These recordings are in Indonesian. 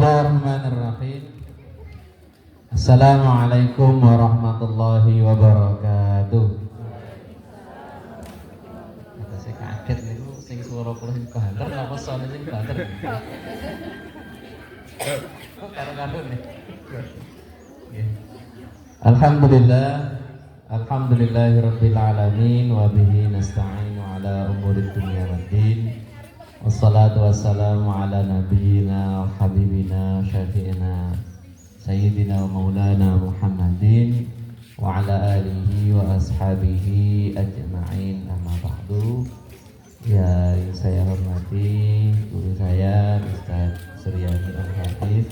Bismillahirrahmanirrahim. Assalamualaikum warahmatullahi wabarakatuh. Saya kaget nih, sing suara kula sing banter apa soalnya sing banter. Kok karo-karo nih. Alhamdulillah, alhamdulillahirabbil alamin wa bihi nasta'inu ala umuri dunya waddin. Wassalatu wassalamu ala nabiyyina wa habibina syafi'ina sayyidina wa maulana Muhammadin wa ala alihi wa ashabihi ajma'in, amma ba'du. Ya, yang saya hormati guru saya Ustaz Suryani Al-Hafiz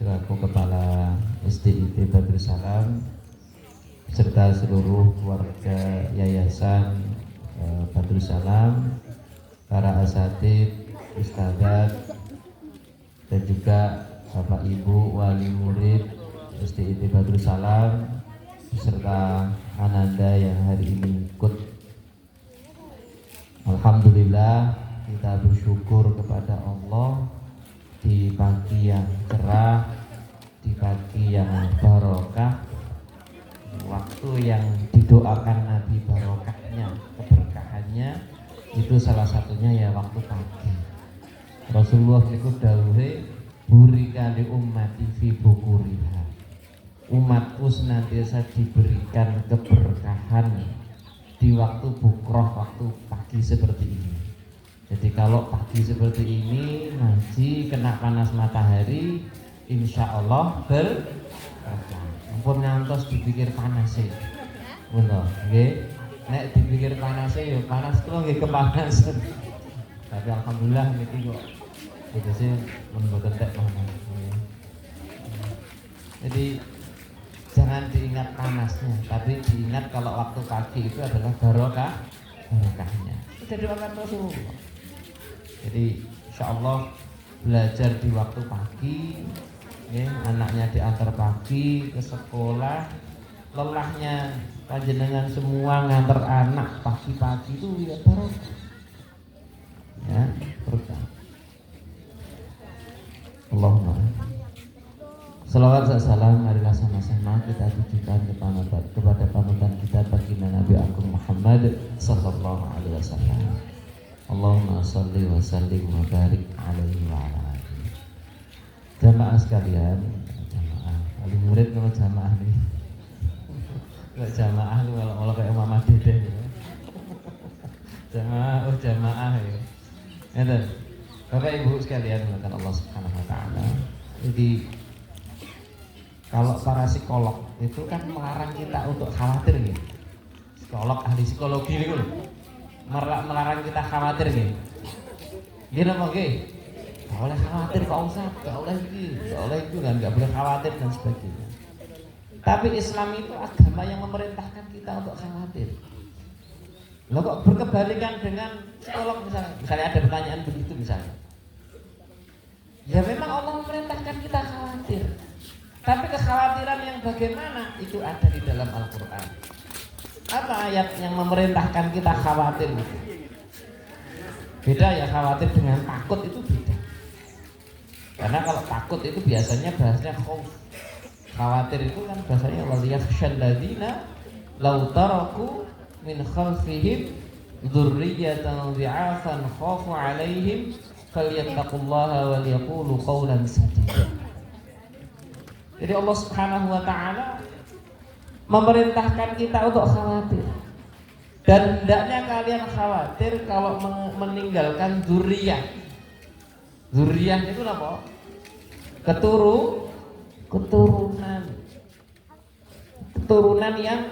selaku Kepala SDIT Badrus Salam serta seluruh keluarga Yayasan Badrus Salam, para asatid, ustadzat, dan juga Bapak Ibu wali murid SDIT Badrus Salam beserta Ananda yang hari ini ikut. Alhamdulillah, kita bersyukur kepada Allah di pagi yang cerah, di pagi yang barokah, waktu yang didoakan Nabi barokahnya, keberkahannya, itu salah satunya ya waktu pagi. Rasulullah itu dawuhe burika li ummati fi bukuriha. Umatku senantiasa diberikan keberkahan di waktu bukroh, waktu pagi seperti ini. Jadi kalau pagi seperti ini ngaji kena panas matahari, insya Allah berkah. Ampun ngantos dipikir panas sih, bener, nggih. Nek dipikir panas sih, yo panas kulo nggih kepanasan. Tapi alhamdulillah niki kok itu sih mboten tek panas. Jadi jangan diingat panasnya, tapi diingat kalau waktu pagi itu adalah barokahnya. Jadi doakan Rasulullah. Jadi insya Allah belajar di waktu pagi, ya, anaknya diantar pagi ke sekolah, lelahnya panjenengan semua ngantar anak pagi-pagi itu ya barokah, ya berkah. Allahumma salawat dan salam marilah sama-sama kita tujukan kepada panutan kita baginda Nabi Agung Muhammad sallallahu alaihi wasallam. Allahumma sholli wa sallim wa barik alaihi wa ala alihi. Jamaah sekalian, jamaah wali murid kalau jamaah nih. Kalau jamaah lu kalau kayak mama dede ya. Jamaah, jamaah ya. Ngeten. Bapak Ibu sekalian dimuliakan Allah Subhanahu wa taala. Jadi kalau para psikolog itu kan melarang kita untuk khawatir gitu. Psikolog, ahli psikologi itu melarang kita khawatir gitu. Gini mau gitu, gak boleh khawatir Pak Ustaz, gak boleh itu kan, gak boleh khawatir dan sebagainya. Tapi Islam itu agama yang memerintahkan kita untuk khawatir. Lo kok berkebalikan dengan psikolog misalnya ada pertanyaan begitu misalnya. Ya memang Allah memerintahkan kita khawatir. Tapi kekhawatiran yang bagaimana itu ada di dalam Al-Quran. Apa ayat yang memerintahkan kita khawatir itu? Beda ya, khawatir dengan takut itu beda. Karena kalau takut itu biasanya bahasanya khauf. Khawatir itu kan bahasanya waliyakhshal ladzina law taraku min khalfihim dzurriyyatan dhi'afan khafu 'alaihim falyattaqullaha wal yaqulu qawlan sadida. Jadi Allah Subhanahu wa taala memerintahkan kita untuk khawatir. Dan hendaknya kalian khawatir kalau meninggalkan dzurriyyah. Dzurriyyah itu apa? Keturunan yang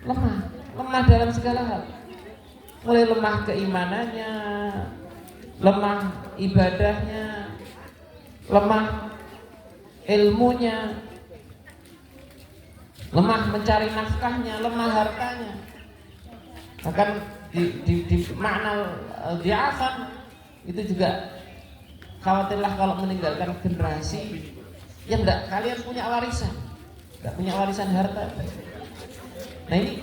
lemah dalam segala hal. Mulai lemah keimanannya, lemah ibadahnya, lemah ilmunya, lemah mencari nafkahnya, lemah hartanya. Bahkan di makna diafan itu juga khawatirlah kalau meninggalkan generasi yang enggak kalian punya warisan, enggak punya warisan harta. Nah ini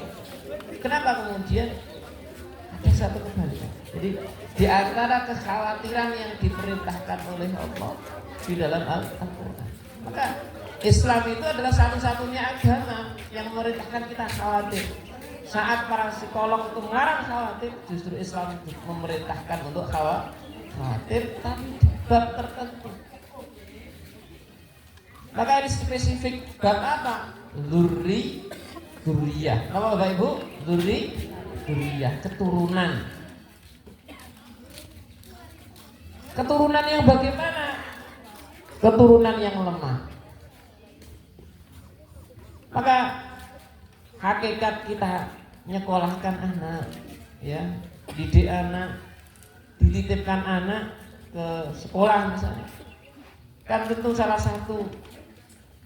kenapa kemudian ada satu kebalikan. Jadi Jadi di antara kekhawatiran yang diperintahkan oleh Allah di dalam Al-Quran, maka Islam itu adalah satu-satunya agama yang memerintahkan kita khawatir. Saat para psikolog itu melarang khawatir, justru Islam memerintahkan untuk khawatir, tapi di bab tertentu. Maka ini spesifik bab apa? Dzurriyah. Apa Bapak Ibu? Dzurriyah, keturunan. Keturunan yang bagaimana? Keturunan yang lemah. Maka hakikat kita nyekolahkan anak, ya, didik anak, dititipkan anak ke sekolah misalnya, kan tentu salah satu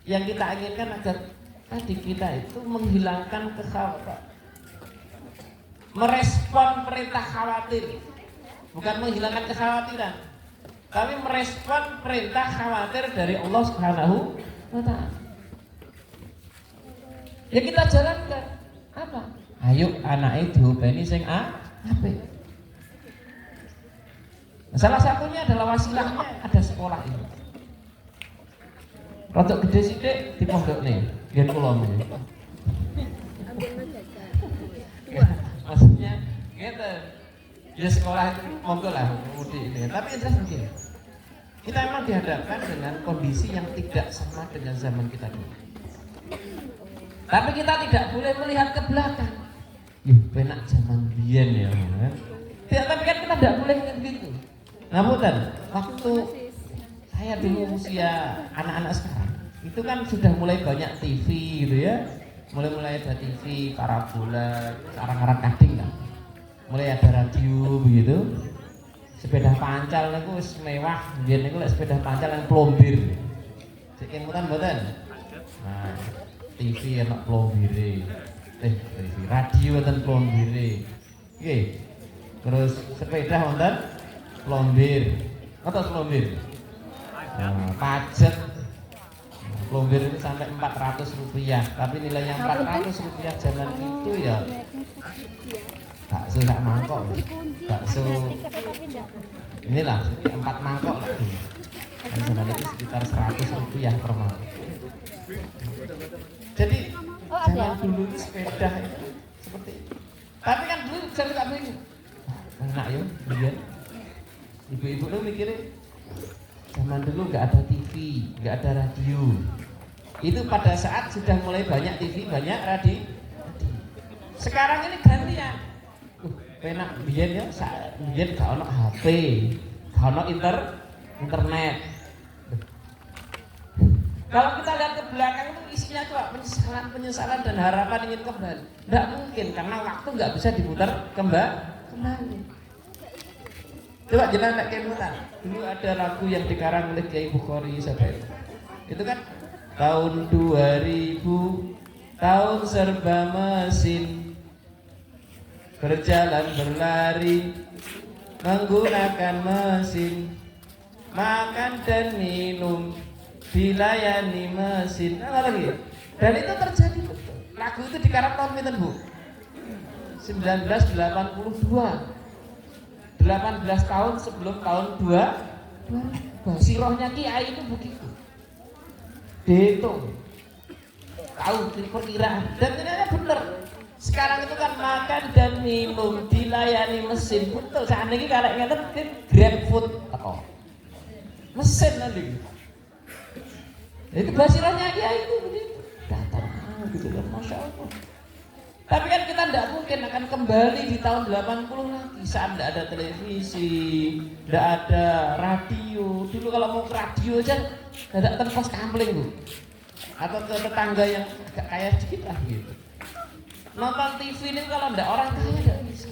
yang kita inginkan agar adik kita itu menghilangkan kekhawatiran, merespon perintah khawatir, bukan menghilangkan kekhawatiran, tapi merespon perintah khawatir dari Allah Subhanahu wa Ta'ala. Ya kita jalankan apa? Ayo anak itu diopeni sing apik. Salah satunya adalah wasilahnya ada sekolah ini. Rodok gede sithik di pondok nih, biar kula nih. Maksudnya gitu. Ya sekolah itu monggo lah mudik ini. Tapi jelas begini. Kita memang dihadapkan dengan kondisi yang tidak sama dengan zaman kita dulu. Tapi kita tidak boleh melihat ke belakang. Penak zaman biyen ya, kan? Ya, tapi kan kita tidak boleh begitu. Namun waktu saya dulu usia anak-anak sekarang, itu kan sudah mulai banyak TV gitu ya, mulai ada TV, parabola, arang-arang kading kan, mulai ada radio begitu, sepeda pancal itu mewah, biar itu sepeda pancal yang plombir, sekimutan betul. Nah, TV enak plombire, TV radio dan plombire, oke. Terus sepeda wonten plombir, atau plombir, pajak, plombir itu sampai Rp400, tapi nilainya Rp400 zaman itu ya bakso sak mangkok, bakso inilah 4 mangkok lagi, dan zaman itu sekitar Rp100 per mangkok. Jadi zaman dulu itu sepeda itu seperti itu. Tapi kan dulu saya tak bingung. Enak ya, kemudian ibu-ibu tuh mikirnya zaman dulu nggak ada TV, nggak ada radio. Itu pada saat sudah mulai banyak TV, banyak radio. Sekarang ini gantian. Penak biyen ya, biyen gak ono HP, gak ono internet. Kalau kita lihat ke belakang itu isinya cuma penyesalan dan harapan ingin kembali. Tidak mungkin karena waktu nggak bisa diputar kembali. Coba jenengan kemutan. Dulu ada lagu yang dikarang oleh Kiai Bukhari siapa itu kan tahun 2000, tahun serba mesin, berjalan berlari menggunakan mesin, makan dan minum dilayani mesin. Apa lagi? Dan itu terjadi betul. Lagu itu dikarang tahun pinten, Bu? 1982. 18 tahun sebelum tahun 2000. Sirohnya Kiai itu begitu. Dihitung. Tahu perkiraan. Dan ternyata benar. Sekarang itu kan makan dan minum dilayani mesin. Betul. Saat ini kalau ngeten Grab food atau mesin nanti. Itu basirannya dia itu begitu. Datang gitu kan, Masya Allah. Tapi kan kita tidak mungkin akan kembali di tahun 80 lagi saat tidak ada televisi, tidak ada radio. Dulu kalau mau ke radio aja tidak terpos kampling, Bu. Atau ke tetangga yang agak kaya sedikit lah gitu. Nonton TV ini kalau tidak orang kaya tidak bisa.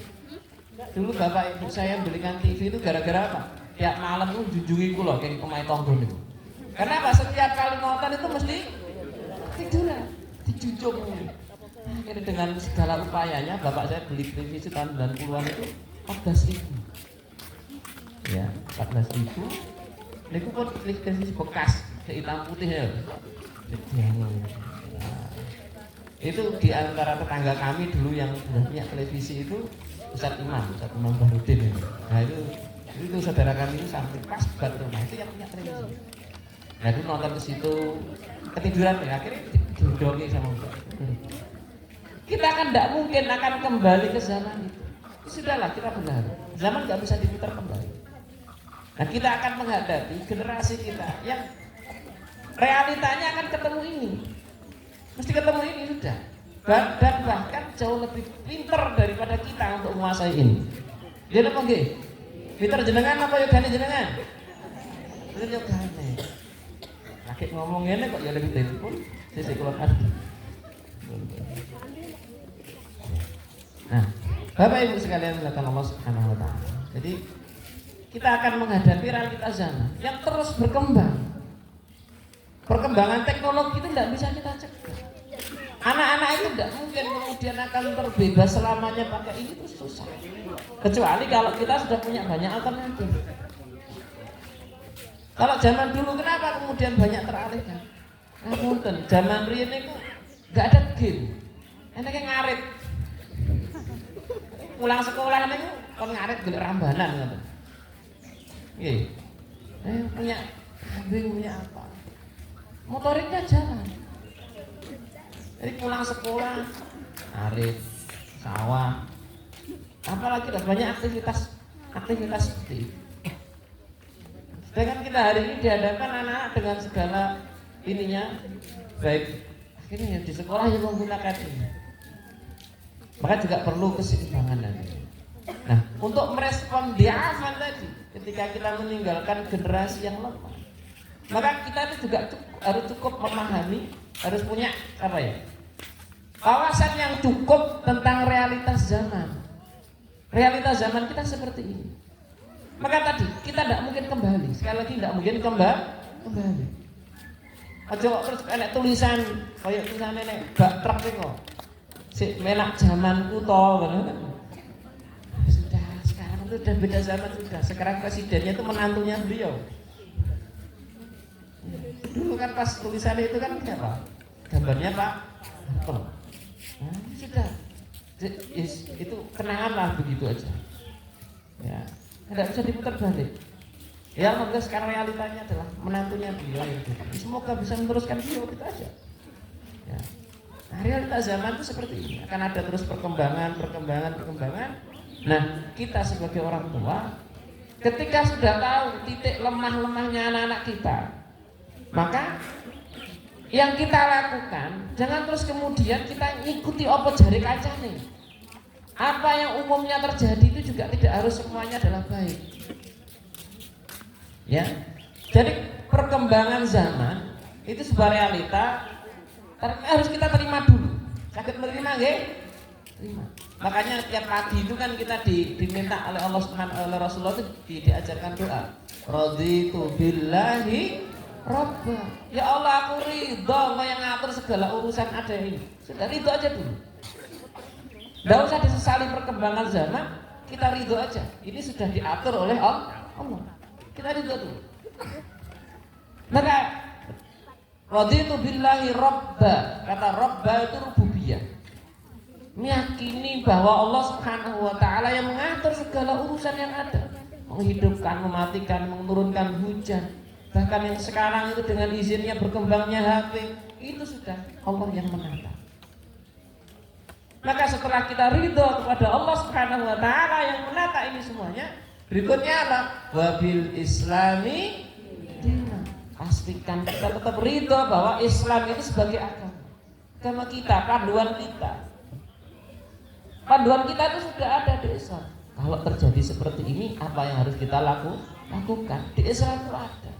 Dulu bapak ibu saya belikan TV itu gara-gara apa? Tiap malam itu junjungi kulo kayak pemain tonggo itu. Karena apa? Setiap kali nonton itu mesti tiduran, dijunjung. Akhirnya dengan segala upayanya bapak saya beli televisi tahun 90-an itu 14.000. Ya, 14.000. Ini pun televisi bekas, hitam putih ya. Nah, itu di antara tetangga kami dulu yang sudah punya televisi itu Ustadz Imam Bahrudin itu. Nah itu saudara kami itu sampai pas banget rumah itu yang punya televisi. Nah itu nonton ke situ ketiduran ya, akhirnya didongi sama Mbak. Kita kan tidak mungkin akan kembali ke zaman itu. Sudahlah kita benar. Zaman nggak bisa diputar kembali. Nah kita akan menghadapi generasi kita yang realitanya akan ketemu ini. Mesti ketemu ini sudah. Dan bahkan jauh lebih pintar daripada kita untuk menguasai ini. Dia apa nggih? Pintar jenengan apa yogane jenengan? Pintar yogane. Lagi ngomong ngene kok ya lebih telepon. Sisi kula arti. Nah, Bapak Ibu sekalian melakukan Allah Subhanahu wa taala. Jadi kita akan menghadapi realitas zaman yang terus berkembang. Perkembangan teknologi itu tidak bisa kita cegah. Anak-anak itu tidak mungkin kemudian akan terbebas selamanya pakai ini, terus susah. Kecuali kalau kita sudah punya banyak alternatif. Kalau zaman dulu kenapa kemudian banyak teralihkan? Nah, zaman riyen itu nggak ada game. Enaknya ngarit. Pulang sekolah niku kon ngarit golek rambanan ngoten. Nggih. Punya kambing, punya apa? Motoriknya jalan. Jadi pulang sekolah, ngarit, sawah, apalagi ada banyak aktivitas seperti itu. Sedangkan kita hari ini dihadapkan anak-anak dengan segala ininya, baik akhirnya di sekolah yang menggunakan ini. Maka juga perlu keseimbangan nanti. Nah, untuk merespon diafan tadi, ketika kita meninggalkan generasi yang lemah, maka kita itu juga harus cukup memahami, harus punya apa ya? Wawasan yang cukup tentang realitas zaman. Realitas zaman kita seperti ini. Maka tadi kita tidak mungkin kembali. Sekali lagi tidak mungkin kembali. Aja kok terus enek tulisan kayak tulisan nenek bak truk kok. Sik menak zamanku to ngono. Sudah sekarang itu sudah beda zaman sudah. Sekarang presidennya itu menantunya beliau. Dulu kan pas tulisannya itu kan apa? Gambarnya Pak Harto. Nah, sudah. Itu kenangan lah begitu aja. Ya, tidak bisa diputar balik. Ya, alhamdulillah sekarang realitanya adalah menantunya beliau itu. Semoga bisa meneruskan beliau kita aja. Ya. Nah, realitas zaman itu seperti ini. Akan ada terus perkembangan. Nah, kita sebagai orang tua, ketika sudah tahu titik lemah-lemahnya anak-anak kita, maka yang kita lakukan jangan terus kemudian kita ikuti apa jari kaca nih. Apa yang umumnya terjadi itu juga tidak harus semuanya adalah baik. Ya, jadi perkembangan zaman itu sebuah realita harus kita terima dulu. Sakit menerima nggih? Terima. Makanya tiap pagi itu kan kita diminta oleh Allah Subhanahu oleh Rasulullah itu diajarkan doa. Raditu billahi Rabba. Ya Allah, aku ridho engkau yang ngatur segala urusan ada ini. Sudah ridho aja dulu. Tidak usah disesali perkembangan zaman, kita ridho aja. Ini sudah diatur oleh Allah. Kita ridho dulu. Maka raditu billahi Rabba. Kata Rabba itu rububiyah. Meyakini bahwa Allah Subhanahu wa taala yang mengatur segala urusan yang ada. Menghidupkan, mematikan, menurunkan hujan. Bahkan yang sekarang itu dengan izinnya berkembangnya HP, itu sudah Allah yang menata. Maka setelah kita ridho kepada Allah Subhanahu wa taala yang menata ini semuanya, berikutnya apa? Wabil Islami dina. Pastikan kita tetap ridho bahwa Islam itu sebagai agama kita, panduan kita. Panduan kita itu sudah ada di Islam. Kalau terjadi seperti ini, apa yang harus kita lakukan? Di Islam itu ada.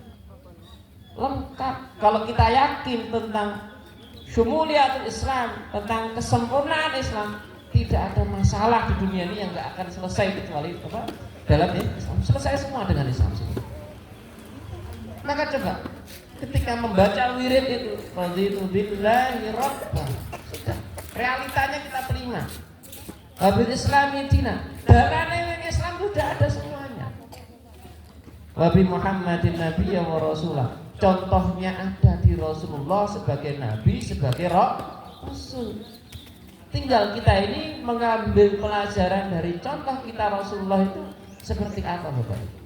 Lengkap. Kalau kita yakin tentang syumuliyatul Islam, tentang kesempurnaan Islam, tidak ada masalah di dunia ini yang nggak akan selesai kecuali apa? Dalam Islam. Selesai semua dengan Islam. Maka coba ketika membaca wirid itu, raditu billahi Rabba, sudah realitanya kita terima. Wabil Islami dina, darahnya Islam sudah ada semuanya. Wabi Muhammadin Nabiyya wa Rasulah. Contohnya ada di Rasulullah sebagai Nabi, sebagai Rasul. tinggal kita ini mengambil pelajaran dari contoh kita Rasulullah itu seperti apa Bapak Ibu.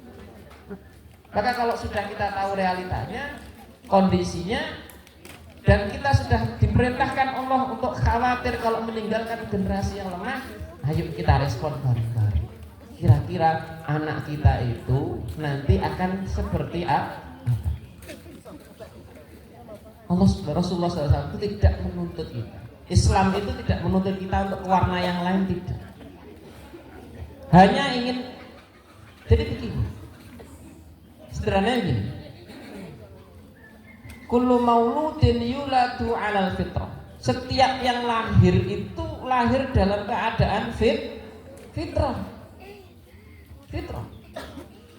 Maka kalau sudah kita tahu realitanya, kondisinya, dan kita sudah diperintahkan Allah untuk khawatir kalau meninggalkan generasi yang lemah, ayo kita respon bareng-bareng. Kira-kira anak kita itu nanti akan seperti apa? Rasulullah SAW itu tidak menuntut kita. Islam itu tidak menuntut kita untuk warna yang lain, tidak. Hanya ingin, jadi begini, sederhananya begini. Kullu mauludin yuladu alal fitrah. Setiap yang lahir itu lahir dalam keadaan fitrah.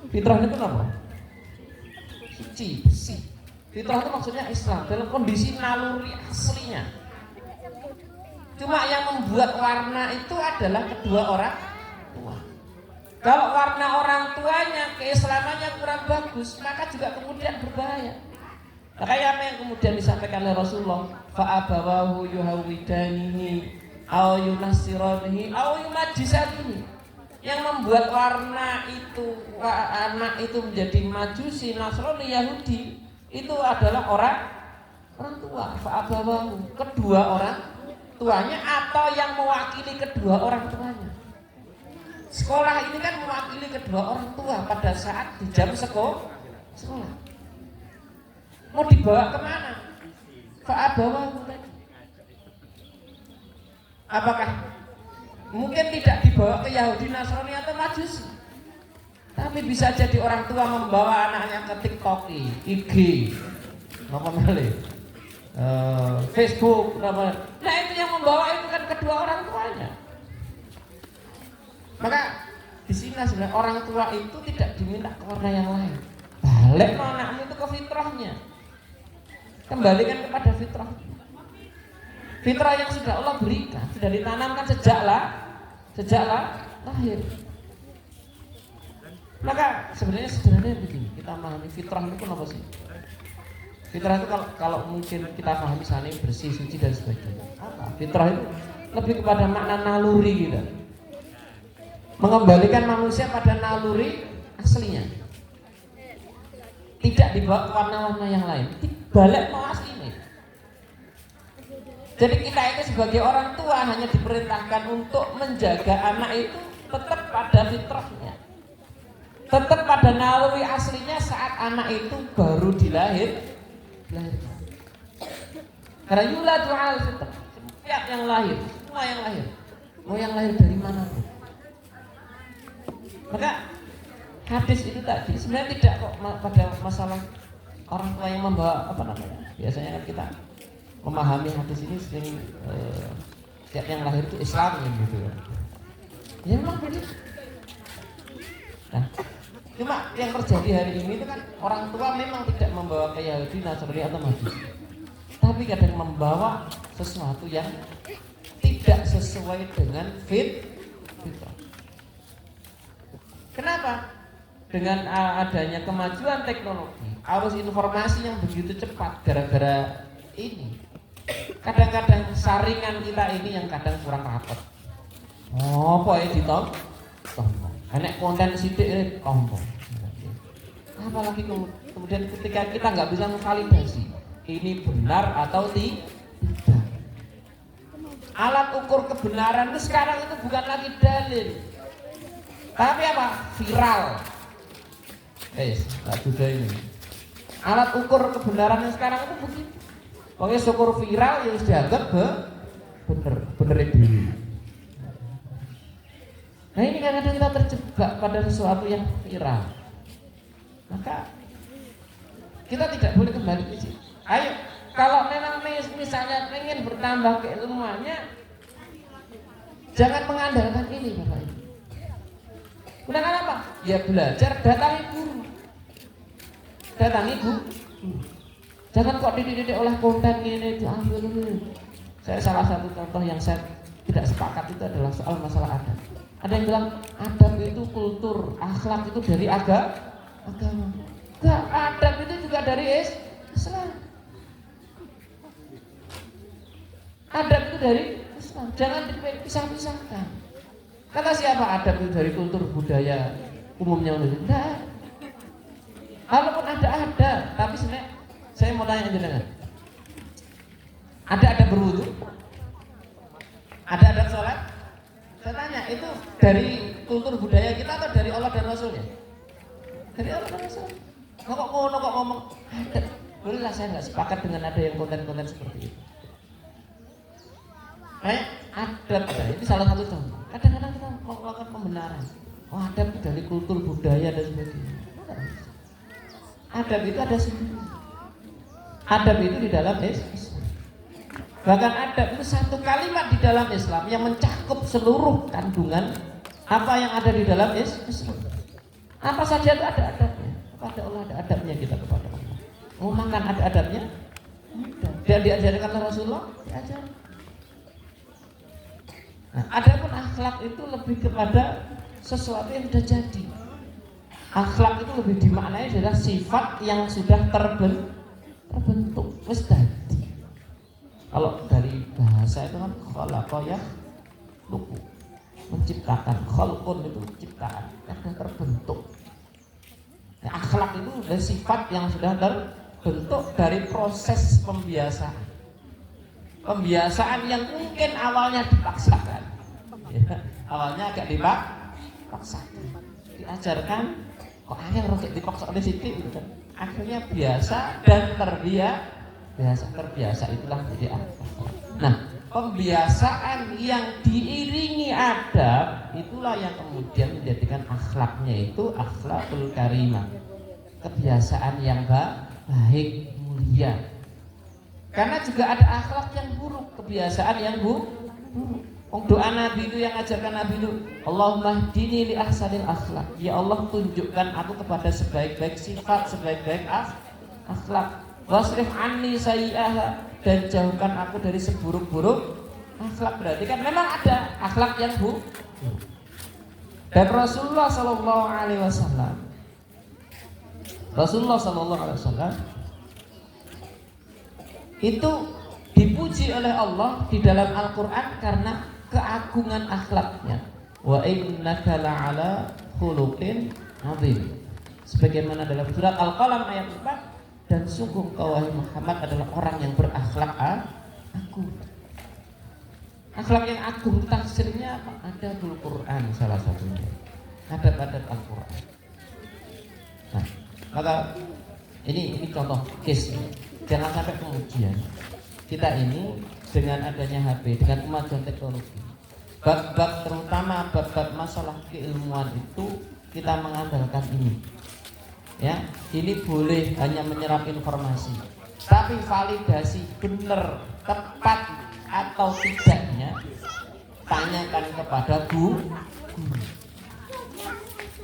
Fitrah itu apa? Suci, bersih. Fitrah itu maksudnya Islam dalam kondisi naluri aslinya. Cuma yang membuat warna itu adalah kedua orang tua. Kalau warna orang tuanya keislamannya kurang bagus, maka juga kemudian berbahaya. Makanya apa yang kemudian disampaikan oleh Rasulullah, fa'abawahu yuhawidanihi aw yunassiranihi aw yumajjisanihi. Yang membuat warna itu anak itu menjadi Majusi, Nasrani, Yahudi itu adalah orang tua. Fa'abawahu, kedua orang tuanya atau yang mewakili kedua orang tuanya. Sekolah ini kan mewakili kedua orang tua pada saat di jam sekolah. Mau dibawa kemana? Fa'abawahu. Apakah mungkin tidak dibawa ke Yahudi, Nasrani atau Majusi? Tapi bisa jadi orang tua membawa anaknya ke TikTok, IG, Facebook, nah itu yang membawa itu kan kedua orang tuanya. Maka di sini sebenarnya orang tua itu tidak diminta ke warna yang lain. Balik anakmu itu ke fitrahnya. Kembalikan kepada fitrah. Fitrah yang sudah Allah berikan, sudah ditanamkan sejak lahir. Maka sebenarnya sederhananya begini, kita memahami fitrah itu apa sih? Fitrah itu kalau mungkin kita pahami misalnya bersih, suci dan sebagainya. Apa? Fitrah itu lebih kepada makna naluri kita. Mengembalikan manusia pada naluri aslinya. Tidak dibawa ke warna-warna yang lain. Dibalik mau aslinya. Jadi kita itu sebagai orang tua hanya diperintahkan untuk menjaga anak itu tetap pada fitrahnya. Tetap pada naluri aslinya saat anak itu baru dilahirkan. Karena yuladu al fitrah. Setiap yang lahir, semua yang lahir, mau yang lahir dari mana pun. Maka hadis itu tadi sebenarnya tidak kok pada masalah orang tua yang membawa apa namanya. Biasanya kan kita memahami hadis ini sering setiap yang lahir itu Islam gitu ya. Ya memang begitu. Nah, cuma yang terjadi hari ini itu kan orang tua memang tidak membawa ke Yahudi, Nasrani atau Majusi, tapi kadang membawa sesuatu yang tidak sesuai dengan fitrah. Kenapa? Dengan adanya kemajuan teknologi, arus informasi yang begitu cepat, gara-gara ini kadang-kadang saringan kita ini yang kadang kurang rapat. Oh, apa ya ditonton? Enek konten sidik tombol. Apalagi kemudian ketika kita nggak bisa memvalidasi ini benar atau tidak. Alat ukur kebenaran itu sekarang itu bukan lagi dalil, tapi apa? Viral. Tak juga ini. Alat ukur kebenaran yang sekarang itu begitu. Pokoknya syukur viral yang dianggap bener itu. Nah ini kadang-kadang kita terjebak pada sesuatu yang viral. Maka kita tidak boleh kembali ke situ. Ayo, kalau memang misalnya ingin bertambah keilmuannya, jangan mengandalkan ini Bapak Ibu. Gunakan apa? Ya belajar, datangi guru. Datangi guru. Jangan kok dididik oleh konten ini itu ambil ini. Saya salah satu contoh yang saya tidak sepakat itu adalah soal masalah adab. Ada yang bilang adab itu kultur, akhlak itu dari agama. Enggak, adab itu juga dari Islam. Adab itu dari Islam. Islam. Jangan dipisah-pisahkan. Kata siapa adab itu dari kultur budaya umumnya? Tidak. Walaupun ada, tapi sebenarnya saya mau tanya jenengan. Ada adab berwudu? Ada adab sholat? Saya tanya, itu dari kultur budaya kita atau dari Allah dan Rasulnya? Dari Allah dan Rasul. Kok ngomong adab? Bolehlah saya nggak sepakat dengan ada yang konten-konten seperti itu. Kayak adab, ini salah satu contoh. Kadang-kadang kita melakukan pembenaran. Oh, adab dari kultur budaya dan sebagainya. Adab itu ada sendiri. Adab itu di dalam Islam. Bahkan adab itu satu kalimat di dalam Islam yang mencakup seluruh kandungan apa yang ada di dalam Islam. Apa saja itu ada adabnya. Kepada Allah ada adabnya kita kepada Allah. Mau makan ada adabnya? Dia diajarkan oleh Rasulullah? Diajar. Nah, adapun akhlak itu lebih kepada sesuatu yang sudah jadi. Akhlak itu lebih dimaknai adalah sifat yang sudah terbentuk, wis dadi. Kalau dari bahasa itu kan khalaqa ya luku, menciptakan, khalqun itu ciptaan yang sudah terbentuk. Nah, akhlak itu adalah sifat yang sudah terbentuk dari proses pembiasaan. Pembiasaan yang mungkin awalnya dipaksakan, ya, awalnya agak dipaksakan, diajarkan, kok akhirnya roket dipaksa oleh Siti, gitu kan. Akhirnya biasa dan terbiasa itulah jadi akhlak. Nah, pembiasaan yang diiringi adab itulah yang kemudian menjadikan akhlaknya itu akhlakul karimah, kebiasaan yang baik, mulia. Karena juga ada akhlak yang buruk, kebiasaan yang buruk. Doa Nabi itu yang ajarkan Nabi itu, Allahumma hdini li ahsanil akhlak. Ya Allah, tunjukkan aku kepada sebaik-baik sifat, sebaik-baik akhlak. Wasrif anni sayyi'aha, dan jauhkan aku dari seburuk-buruk akhlak. Berarti kan memang ada akhlak yang buruk. Dan Rasulullah sallallahu alaihi wasallam itu dipuji oleh Allah di dalam Al-Quran karena keagungan akhlaknya. Wa innaka la'ala khuluqin azim. Sebagaimana dalam surat Al-Qalam ayat 4, dan sungguh kau wahai Muhammad adalah orang yang berakhlak agung. Akhlak yang agung tafsirnya apa? Ada di Al-Quran salah satunya. Adab-adab Al-Quran. Nah, maka ini contoh case. Jangan sampai kemudian kita ini dengan adanya HP, dengan kemajuan teknologi, bab-bab terutama bab-bab masalah keilmuan itu kita mengandalkan ini. Ya, ini boleh hanya menyerap informasi, tapi validasi benar, tepat atau tidaknya tanyakan kepada guru.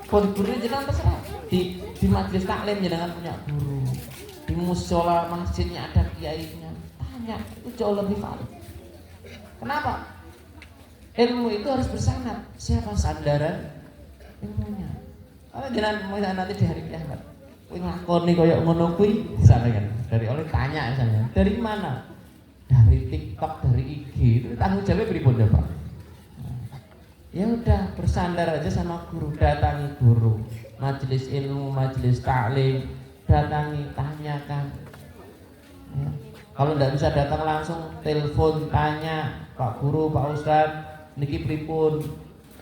Guru jangan terserah. Di majelis taklim jangan punya guru. Di musola masjidnya ada kiainya, tanya, itu jauh lebih valid. Kenapa? Ilmu itu harus bersanad. Siapa sandaran ilmunya? Kalau jangan nanti di hari kiamat, kowe nglakoni kaya ngono kuwi, misalnya kan, dari oleh tanya misalnya, dari mana? Dari TikTok, dari IG, itu tanggung jawabnya pripun coba? Ya udah, bersandar aja sama guru, datangi guru, majelis ilmu, majelis taklim, datangi, tanyakan. Ya. Kalau tidak bisa datang langsung, telepon, tanya, Pak Guru, Pak Ustadz, niki pripun,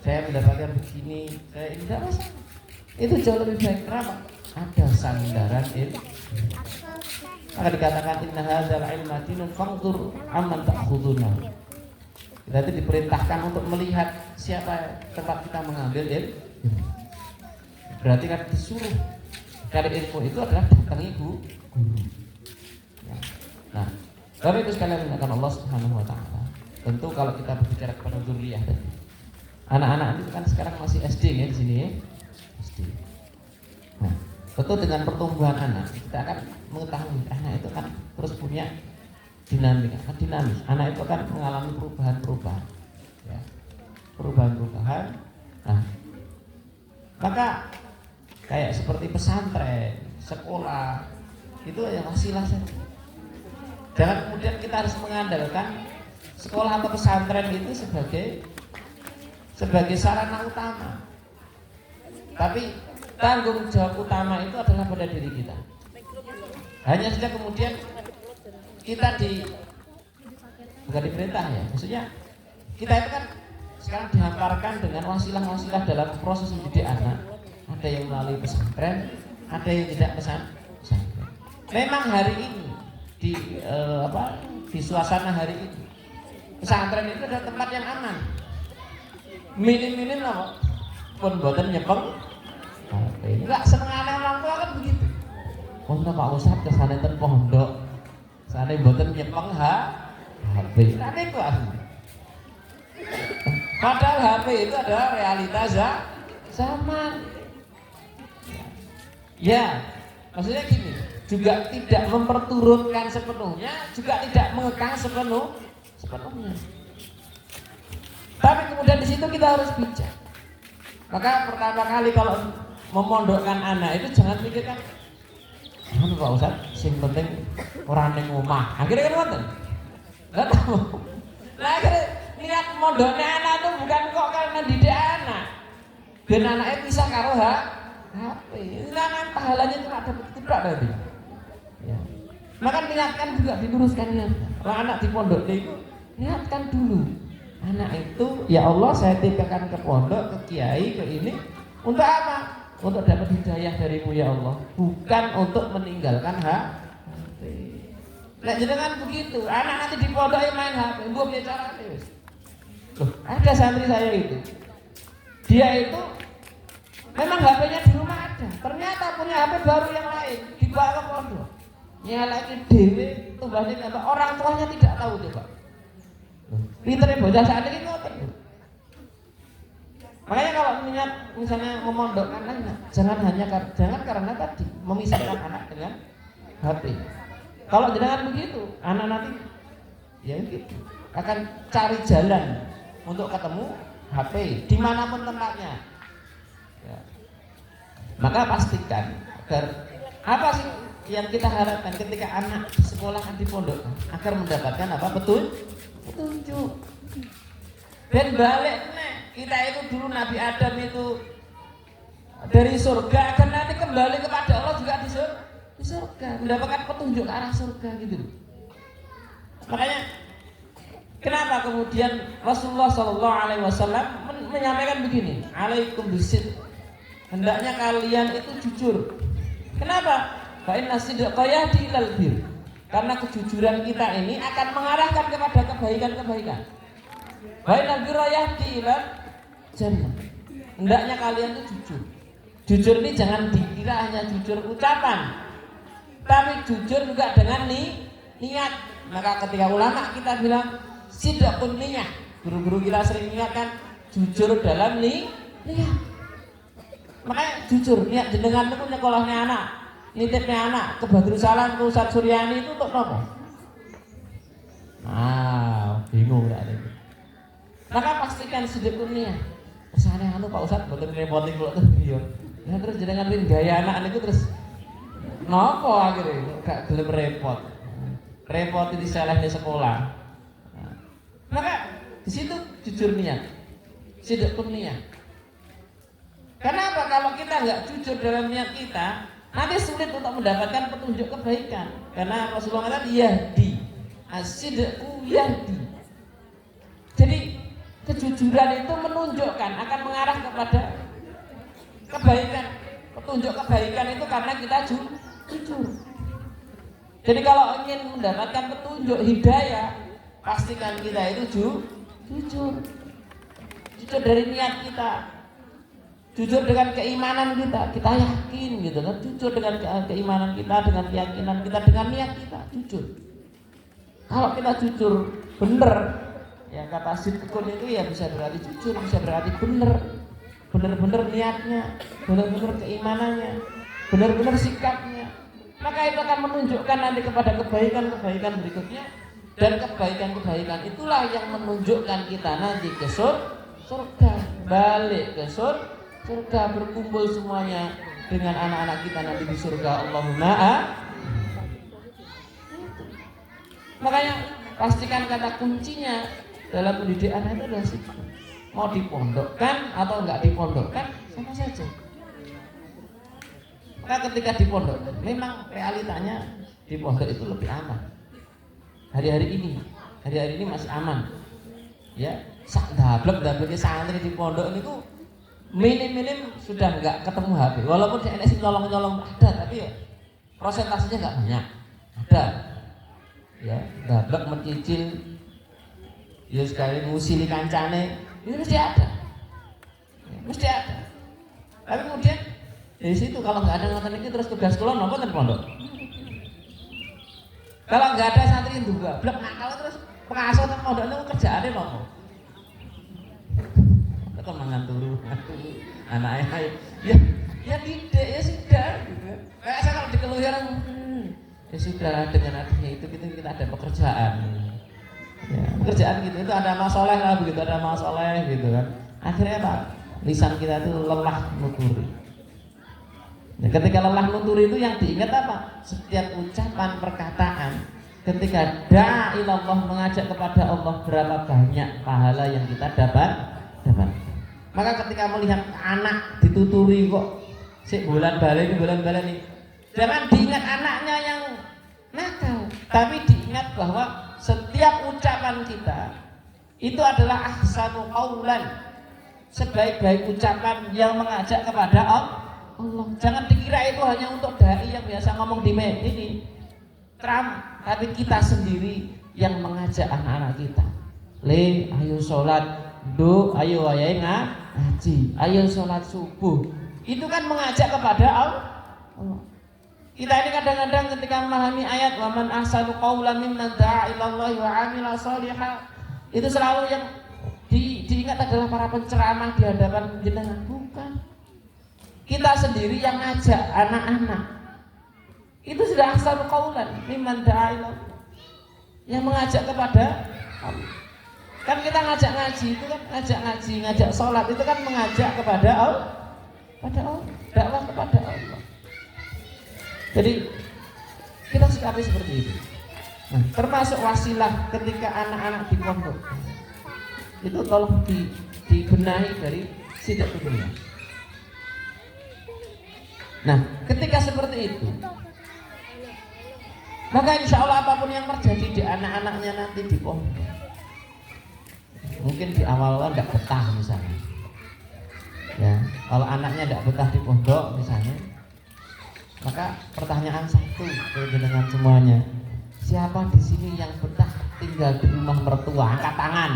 saya mendapatkan begini, saya ini tidak masalah. Itu jauh lebih baik. Kenapa? Ada sandaran ilmu. Maka dikatakan inna hadzal ilma dinun fangdur amman ta'khuduna. Kita itu diperintahkan untuk melihat siapa tempat kita mengambil ilmu. Berarti kan disuruh cari ilmu itu adalah datangi guru. Ya. Nah, Bapak Ibu sekalian dimuliakan Allah Subhanahu wa taala. Tentu kalau kita berbicara kepada dzurriyyah tadi. Anak-anak itu kan sekarang masih SD ya di sini ya. SD. Nah, tentu dengan pertumbuhan anak kita akan mengetahui anak itu kan terus punya dinamika, dinamis. Anak itu kan mengalami perubahan-perubahan. Ya. Perubahan-perubahan. Nah, maka kayak seperti pesantren, sekolah, itu ya wasilah saja. Jangan kemudian kita harus mengandalkan sekolah atau pesantren itu sebagai sarana utama. Tapi tanggung jawab utama itu adalah pada diri kita. Hanya saja kemudian kita bukan diperintah ya, maksudnya kita itu kan sekarang dihantarkan dengan wasilah-wasilah dalam proses mendidik anak. Ada yang melalui pesantren, ada yang tidak pesantren. Memang hari ini di suasana hari ini pesantren itu adalah tempat yang aman. Minim-minim lah pun boten nyepeng. Enggak senengane orang tua kan begitu. Wong Pak Ustaz kesane ten pondok. Sane boten nyepeng HP. Tapi itu asli. Padahal HP itu adalah realitas zaman. Ya, maksudnya gini, juga tidak memperturutkan sepenuhnya, juga tidak mengekang sepenuhnya. Tapi kemudian di situ kita harus bijak. Maka pertama kali kalau memondokkan anak itu jangan pikirkan, Pak Ustaz, sing penting orang ning omah. Akhirnya kan ngoten. Enggak tahu. Nah, akhirnya niat mondoknya anak itu bukan kok karena didik anak. Ben anaknya bisa karo HP. Jangan pahalanya itu ada tidak tadi. Ya. Maka niatkan juga diluruskan ya. Kalau anak di pondok itu niatkan dulu. Anak itu ya Allah saya titipkan ke pondok, ke kiai, ke ini untuk apa? Untuk dapat hidayah darimu ya Allah, bukan untuk meninggalkan HP. Nah jangan begitu. Anak nanti di pondok main HP, mbok bicara wis. Loh, ada santri saya itu. Dia itu memang HP-nya di rumah ada. Ternyata punya HP baru yang lain, dibawa ke pondok. Nyalain dhewe, tumbasnya orang tuanya tidak tahu coba. Pinternya bocah saat ini ngoten. Makanya kalau misalnya memondokkan anak, jangan karena tadi memisahkan anak dengan HP. Kalau jangan begitu, anak nanti ya gitu akan cari jalan untuk ketemu HP dimanapun tempatnya. Ya. Maka pastikan agar apa sih yang kita harapkan ketika anak sekolah di pondok agar mendapatkan apa petunjuk. Dan balik kita itu dulu Nabi Adam itu dari surga akan nanti kembali kepada Allah juga di surga mendapatkan petunjuk ke arah surga gitu. Makanya kenapa kemudian Rasulullah SAW menyampaikan begini, alaikum bisidq, hendaknya kalian itu jujur. Kenapa? Fa inna sidqa yahdi ilal bir. Karena kejujuran kita ini akan mengarahkan kepada kebaikan-kebaikan. Wa innal birra yahdi ilal jannah. Hendaknya kalian itu jujur. Jujur ini jangan dikira hanya jujur ucapan, tapi jujur juga dengan niat. Maka ketika ulama kita bilang sidqun niyah, guru-guru kita sering ingatkan jujur dalam niat. Makanya jujur niat jenengan itu nyekolahnya anak, nitipnya anak ke Badrussalam, ke Ustadz Suryani itu untuk apa? Bingung kan itu. Maka pastikan sidqun niyah. Kesana Pak Ustadz boten repoti kula tuh iya. Ya terus jenengan rin gaya anak niku terus nopo akhirnya gak gelem repot. Repot di salahnya sekolah. Maka di situ jujur niat. Sidqun niyah. Kenapa kalau kita nggak jujur dalam niat kita, nanti sulit untuk mendapatkan petunjuk kebaikan. Karena Rasulullah kata yahdi, as-sidqu yahdi. Jadi kejujuran itu menunjukkan akan mengarah kepada kebaikan. Petunjuk kebaikan itu karena kita jujur. Jadi kalau ingin mendapatkan petunjuk hidayah, pastikan kita itu jujur. Jujur dari niat kita. Jujur dengan keimanan kita yakin gitu kan. Jujur dengan keimanan kita, dengan keyakinan kita, dengan niat kita, jujur. Kalau kita jujur bener, ya kata sidqun itu ya bisa berarti jujur, bisa berarti bener niatnya, bener keimanannya, bener sikapnya. Maka itu akan menunjukkan nanti kepada kebaikan berikutnya, dan kebaikan itulah yang menunjukkan kita nanti ke surga, balik ke surga, berkumpul semuanya dengan anak-anak kita nanti di surga. Allahumma. Makanya pastikan kata kuncinya dalam mendidik anak itu adalah situ. Mau dipondokkan atau enggak dipondokkan sama saja. Maka ketika di pondok, memang realitanya di pondok itu lebih aman. Hari-hari ini masih aman. Ya, sak dablek santri di pondok itu minim sudah enggak ketemu HP. Walaupun di NS nyolong ada, tapi ya prosentasenya enggak banyak. Ada. Ya, dablek mencicil ya sekali ngusili kancane, itu mesti ada. Ya, mesti ada. Tapi kemudian dari situ kalau nggak ada ngoten iki terus tugas kula napa ten pondok. Kalau nggak ada santri juga, blek nakal terus pengasuh ten pondok niku kerjaane napa? Kok mangan turu anake ya tidak ya sudah gitu. Kayak saya kalau dikeluhi orang ya sudah dengan adanya itu kita ada pekerjaan. Ya, pekerjaan gitu itu ada amal soleh lah begitu, ada amal soleh gitu kan. Akhirnya apa? Lisan kita itu lelah nuturi. Nah, ketika lelah nuturi itu yang diingat apa? Setiap ucapan perkataan ketika da'ilallah mengajak kepada Allah, berapa banyak pahala yang kita dapat. Maka ketika melihat anak dituturi kok bulan balik nih, jangan diingat anaknya yang nakal, tapi diingat bahwa setiap ucapan kita itu adalah ahsanu qaulan, sebaik-baik ucapan yang mengajak kepada Allah. Jangan dikira itu hanya untuk dai yang biasa ngomong di ini Trump, tapi kita sendiri yang mengajak anak-anak kita. Ayo sholat, ayo ayai ngaji, ayo sholat subuh. Itu kan mengajak kepada Allah. Kita ini kadang-kadang ketika memahami ayat wa man ahsanu qaulan mimman da'a ilallahi wa 'amila shalihan, itu selalu yang diingat adalah para penceramah di hadapan jenengan, bukan. Kita sendiri yang ngajak anak-anak. Itu sudah ahsanu qaulan mimman da'a ilallah, yang mengajak kepada Allah. Kan kita ngajak ngaji itu kan ngajak sholat itu kan mengajak kepada Allah, dakwah kepada Allah. Jadi kita sikapi seperti itu. Nah, termasuk wasilah ketika anak-anak di pondok itu tolong dibenahi dari sidak dunia. Nah, ketika seperti itu, maka insya Allah apapun yang terjadi di anak-anaknya nanti di pondok, mungkin di awal-awal tidak betah misalnya. Ya, kalau anaknya tidak betah di pondok misalnya, maka pertanyaan satu dengan semuanya, siapa di sini yang betah tinggal di rumah mertua? Angkat tangan.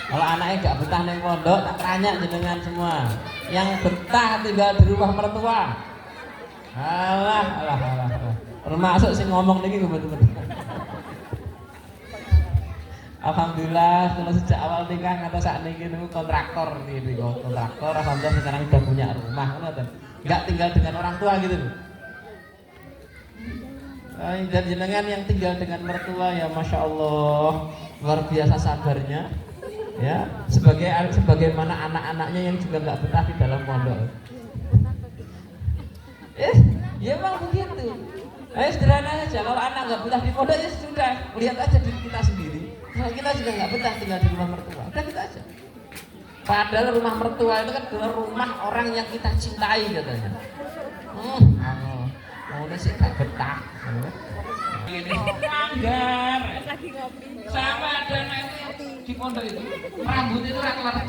Kalau anaknya gak betah di pondok, tak tanya jenengan semua, yang betah tinggal di rumah mertua. Alah. Termasuk sing ngomong niki teman-teman. Alhamdulillah, kalau sejak awal nikah atau saat ini kontraktor alhamdulillah sekarang sudah punya rumah, nggak tinggal dengan orang tua gitu. Dan jenengan yang tinggal dengan mertua ya masya Allah luar biasa sabarnya, ya sebagaimana anak-anaknya yang juga nggak betah di dalam pondok. Ya memang begitu. Sederhana saja, kalau anak nggak betah di pondok ya sudah, lihat aja diri kita sendiri. Nah, kita juga nggak betah tinggal di rumah mertua, udah kita aja. Padahal rumah mertua itu kan adalah rumah orang yang kita cintai katanya. Udah sih gak betah. Ini langgar. Sama ada nanti di pondok itu rambut itu rata-rata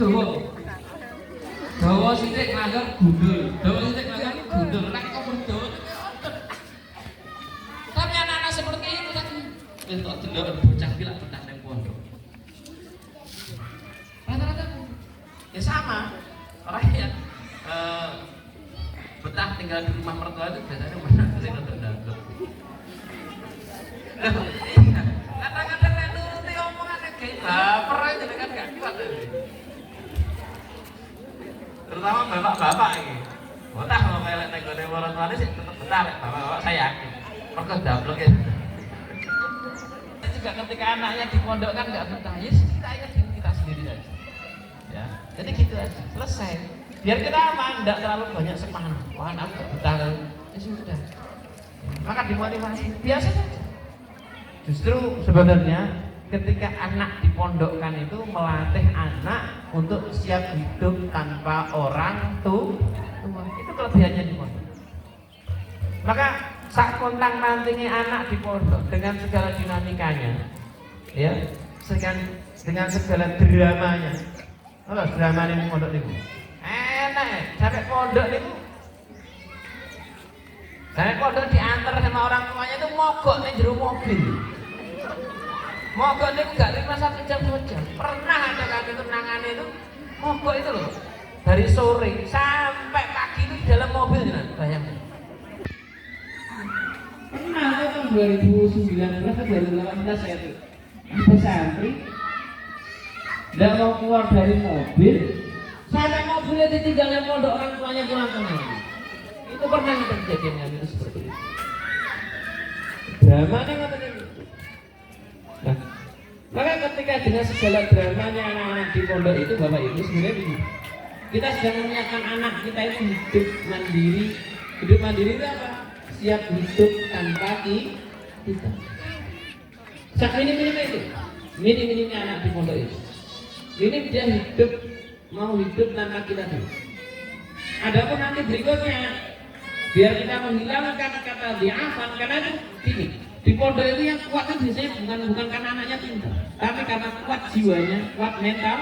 dawa sithik langgar gundul, lek kok berdawa. Tapi anak-anak seperti itu tadi itu delok bocah pilak betah nang pondok. Rata-rata ya sama orang yang betah tinggal di rumah mertua itu biasanya mana sih untuk dangdut. Kadang-kadang nek nuruti omongane kayak baper aja kan gak kuat. Terutama bapak-bapak ini. Betah kalau kayak nek gone orang tuane sih tetep betah lek bapak-bapak saya yakin. Mergo dablek ya. Juga ketika anaknya di pondok kan nggak betah, ya kita ingat diri kita sendiri aja. Ya, jadi gitu aja, selesai. Biar kita aman, tidak terlalu banyak semangat. Wah, aku nggak betah, ya sudah. Maka dimotivasi biasa saja. Justru sebenarnya ketika anak dipondokkan itu melatih anak untuk siap hidup tanpa orang tua. Itu kelebihannya di pondok. Maka saat kontang nantinya anak di pondok dengan segala dinamikanya, ya, dengan segala dramanya. Kalau drama ini pondok itu enak, sampai pondok itu, sampai pondok diantar sama orang tuanya itu mogok nih jero mobil. Mogok itu gak terima 1 jam 2 jam. Pernah ada kaki tunangan itu mogok itu loh, dari sore sampai pagi itu di dalam mobil, bayangkan. Pernah itu tahun 2019 atau 2018 saya tuh ada santri nggak mau keluar dari mobil, sampai mobilnya ditinggalin pondok orang tuanya pulang ke rumah. Itu pernah terjadi itu seperti itu. Dramanya katanya gitu. Nah, maka ketika dengan segala dramanya anak-anak di pondok itu, Bapak Ibu, sebenarnya begini, kita sedang menyiapkan anak kita itu hidup mandiri. Hidup mandiri itu apa? Siap hidup tanpa kita. Sak minim-minimnya itu, minim-minimnya anak di pondok itu. Ini dia hidup, mau hidup tanpa kita dulu. Adapun nanti berikutnya, biar kita menghilangkan kata diafan, karena itu gini, di pondok itu yang kuat kan biasanya bukan karena anaknya pintar, tapi karena kuat jiwanya, kuat mental.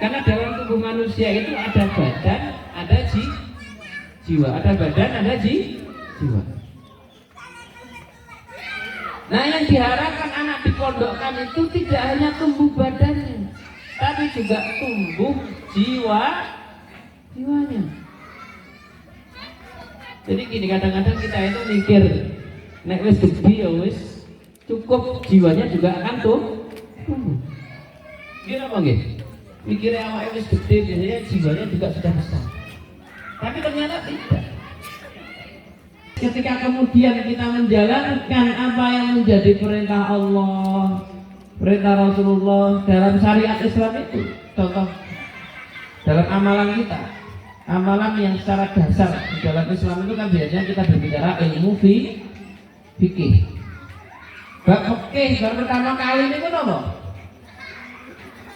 Karena dalam tubuh manusia itu ada badan, ada jiwa, ada badan, ada jiwa. Nah, yang diharapkan anak dipondokkan itu tidak hanya tumbuh badannya, tapi juga tumbuh jiwanya. Jadi gini, kadang-kadang kita itu mikir nek wis gede ya wis cukup, jiwanya juga akan tumbuh. Gini apa nggih? Mikirnya awake wis gede, biasanya jiwanya juga sudah besar. Tapi ternyata tidak. Ketika kemudian kita menjalankan apa yang menjadi perintah Allah, perintah Rasulullah dalam syariat Islam itu, contoh dalam amalan kita, amalan yang secara dasar di dalam Islam itu kan biasanya kita berbicara ilmu fikih. Bab fikih baru pertama kali ini kan apa?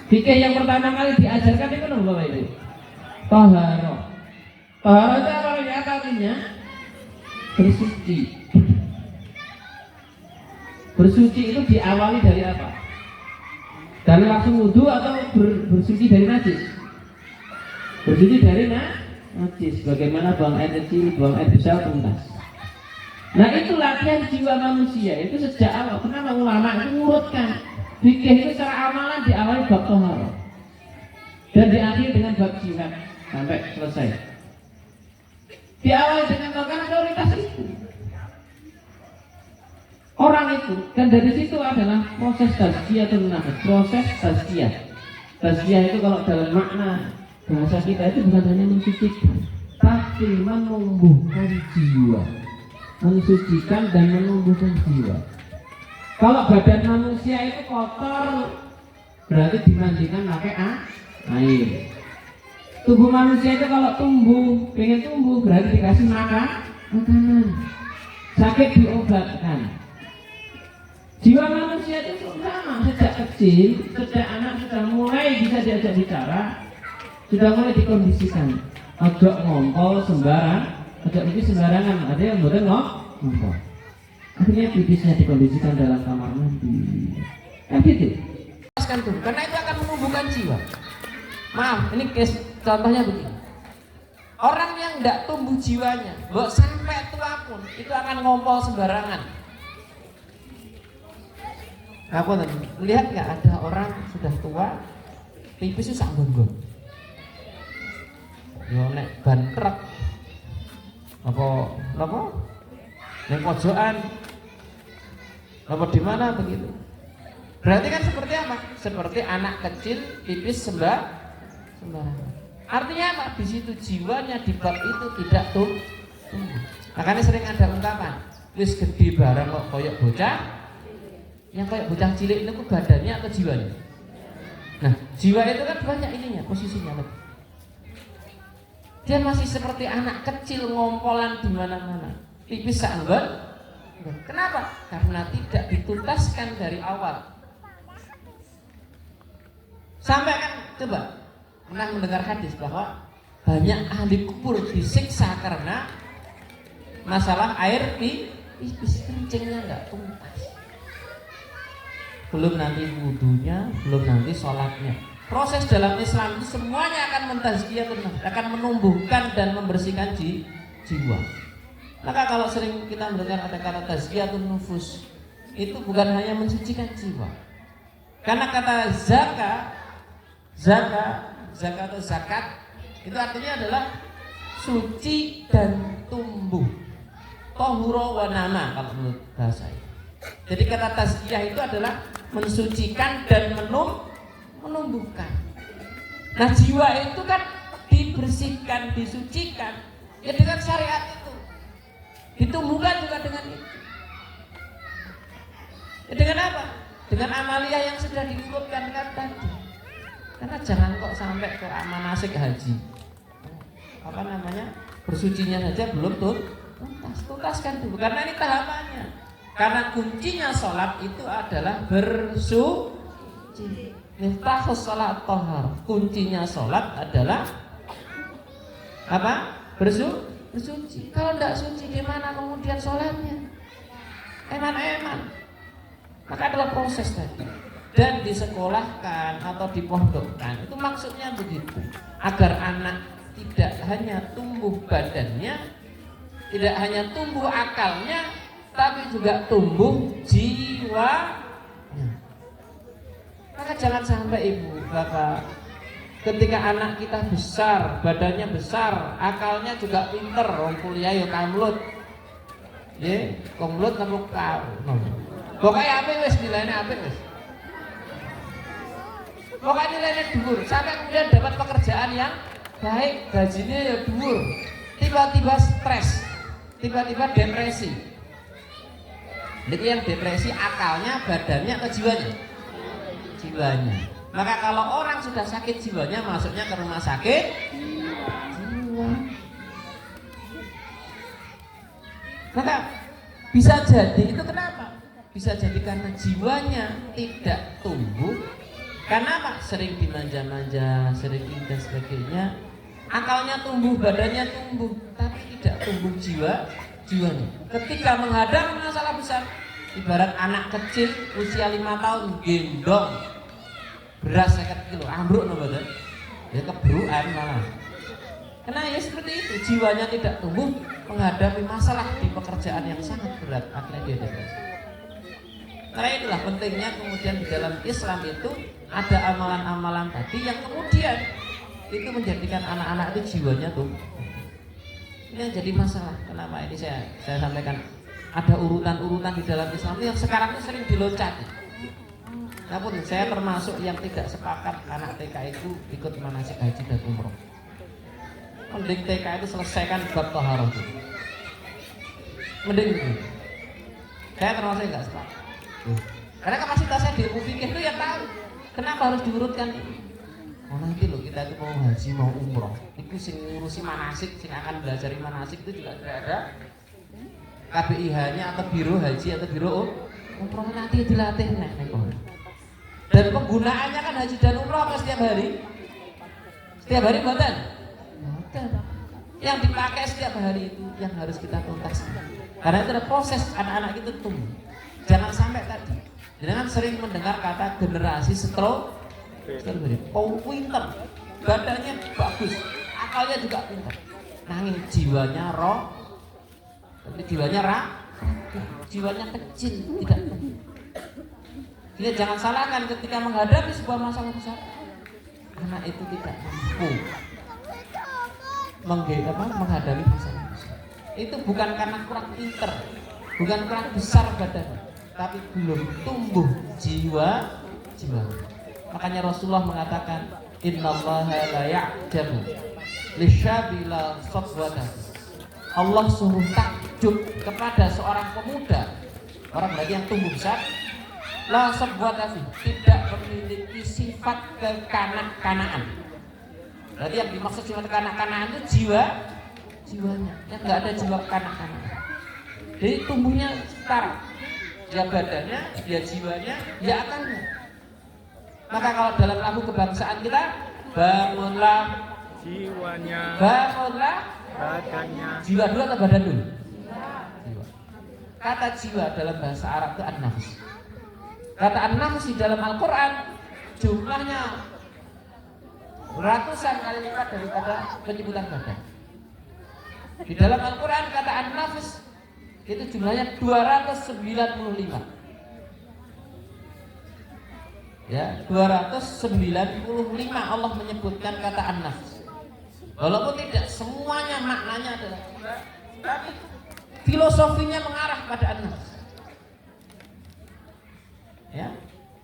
Fikih yang pertama kali diajarkan itu kan Bapak Ibu? Taharah. Taharah itu apa artinya? Bersuci. Bersuci itu diawali dari apa? Dari langsung wudhu atau bersuci dari najis? Bersuci dari najis. Bagaimana buang air kecil, buang air besar, tuntas. Nah, itu latihan jiwa manusia itu sejak awal. Kenapa ulama itu mengurutkan fikih itu secara amalan diawali bab taharah dan diakhiri dengan bab jihad sampai selesai. Diawali dengan karena prioritas itu orang itu, dan dari situ adalah proses tazkiyatun nafs, proses tazkiyah. Tazkiyah itu kalau dalam makna bahasa kita itu bukan hanya mensucikan, tapi menumbuhkan jiwa, mensucikan dan menumbuhkan jiwa. Kalau badan manusia itu kotor, berarti dimandikan pakai air. Tubuh manusia itu kalau pengen tumbuh, berarti dikasih makanan. Sakit diobatkan. Jiwa manusia itu sama, sejak kecil, sejak anak sudah mulai bisa diajak bicara, sudah mulai dikondisikan. Ojo ngompol sembarangan, ada yang boleh ngompol. Akhirnya pipisnya dikondisikan dalam kamar mandi. Kan gitu. Karena itu akan menumbuhkan jiwa. Maaf, ini contohnya begini. Orang yang tidak tumbuh jiwanya, sampai tua pun itu akan ngompol sembarangan. Aku lihat nggak ada orang sudah tua, pipis itu sak gonggong. Yo nek ban truk, apa? Nek pojokan, apa di mana begitu? Berarti kan seperti apa? Seperti anak kecil pipis sembarangan. Artinya apa? Di situ jiwanya di bab itu tidak tumbuh. Makanya sering ada ungkapan, wis gede barang kok koyok bocah. Yang koyok bocah cilik itu badannya atau jiwanya? Nah, jiwa itu kan banyak ininya, posisinya. Dia masih seperti anak kecil ngompolan di mana-mana. Pipis saenggon. Kenapa? Karena tidak dituntaskan dari awal. Sampai kan coba pernah mendengar hadis bahwa banyak ahli kubur disiksa karena masalah air pipis, kencingnya nggak tuntas. Belum nanti wudunya, belum nanti sholatnya. Proses dalam Islam itu semuanya akan mentazkiyah, akan menumbuhkan dan membersihkan jiwa. Maka kalau sering kita mendengar ada kata tazkiyatun nufus, itu bukan hanya mensucikan jiwa. Karena kata zakat atau zakat itu artinya adalah suci dan tumbuh. Tahura wa nama kalau menurut bahasa itu. Jadi kata tazkiyah itu adalah mensucikan dan menumbuhkan. Nah, jiwa itu kan dibersihkan, disucikan ya dengan syariat itu. Ditumbuhkan juga dengan itu. Ya dengan apa? Dengan amaliyah yang sudah diurutkan kan tadi. Karena jangan kok sampai ke manasik haji. Apa namanya? Bersucinya saja belum tuntaskan dulu. Karena ini tahapannya. Karena kuncinya sholat itu adalah bersuci. Miftahus sholat tohar. Kuncinya sholat adalah apa? Bersuci. Kalau tidak suci gimana kemudian sholatnya? Eman-eman. Maka adalah proses tadi. Dan disekolahkan atau dipondokkan. Itu maksudnya begitu. Agar anak tidak hanya tumbuh badannya, tidak hanya tumbuh akalnya, tapi juga tumbuh jiwa. Maka jangan sampai ibu, bapak, ketika anak kita besar, badannya besar, akalnya juga pinter, orang kuliah ya kamlut, ya kamlut namun kau, pokoknya apa wes nilainya apa wes, pokoknya nilainya dhuwur, sampai kemudian dapat pekerjaan yang baik, gajinya ya dhuwur, tiba-tiba stres, tiba-tiba depresi. Jadi yang depresi akalnya, badannya atau jiwanya? Jiwanya. Maka kalau orang sudah sakit jiwanya, masuknya ke rumah sakit jiwa. Maka bisa jadi itu kenapa? Bisa jadi karena jiwanya tidak tumbuh. Karena apa? Sering dimanja-manja, sering ini dan sebagainya. Akalnya tumbuh, badannya tumbuh, tapi tidak tumbuh jiwanya. Ketika menghadapi masalah besar, ibarat anak kecil usia 5 tahun gendong beras 50 kilo, ambruk no badan, ya kebruan malah. Karena ya seperti itu, jiwanya tidak tumbuh menghadapi masalah di pekerjaan yang sangat berat, akhirnya dia depresi. Karena itulah pentingnya kemudian di dalam Islam itu ada amalan-amalan tadi yang kemudian itu menjadikan anak-anak itu jiwanya tumbuh. Ini yang jadi masalah. Kenapa ini saya sampaikan? Ada urutan-urutan di dalam Islam yang sekarang itu sering diloncati. Namun saya termasuk yang tidak sepakat anak TK itu ikut manasik haji dan umroh. Mending TK itu selesaikan bab taharah itu. Mending itu. Saya termasuk yang nggak sepakat. Karena kapasitasnya di ilmu fikih itu ya tahu. Kenapa harus diurutkan ini? Oh nanti loh kita itu mau haji mau umroh. Itu sing ngurusi manasik, sing akan belajar manasik itu juga tidak ada KBIH-nya atau biro haji atau biro umroh nanti dilatih nek. Dan penggunaannya kan haji dan umroh apa setiap hari? Setiap hari buatan? Yang dipakai setiap hari itu yang harus kita tuntaskan. Karena itu ada proses anak-anak itu tumbuh. Jangan sampai tadi. Jangan sering mendengar kata generasi setelah pinter, badannya bagus, akalnya juga pinter. Nangin jiwanya roh, tapi jiwanya kecil, tidak tumbuh. Jadi jangan salahkan ketika menghadapi sebuah masalah besar, anak itu tidak mampu menghadapi masalah besar. Itu bukan karena kurang pinter, bukan kurang besar badannya, tapi belum tumbuh jiwa. Makanya Rasulullah mengatakan, Innallaha la ya'jabu lisyabila sabwata. Allah suruh takjub kepada seorang pemuda, orang berarti yang tumbuh besar, la sabwata, tidak memiliki sifat kekanak-kanaan. Berarti yang dimaksud jiwa kekanak-kanakan itu jiwanya, yang nggak ada jiwa kekanak-kanakan. Jadi tumbuhnya setara, dia badannya, dia jiwanya, dia akalnya. Maka kalau dalam lagu kebangsaan kita, bangunlah jiwanya, bangunlah badannya. Jiwa dulu atau badan dulu? Jiwa. Kata jiwa dalam bahasa Arab itu an-nafs. Kata an-nafs di dalam Al-Quran jumlahnya ratusan kali lipat daripada penyebutan badan. Di dalam Al-Quran kata an-nafs itu jumlahnya 295. Ya, 295 Allah menyebutkan kata an-nafs. Walaupun tidak semuanya maknanya adalah jiwa, tapi filosofinya mengarah pada an-nafs. Ya.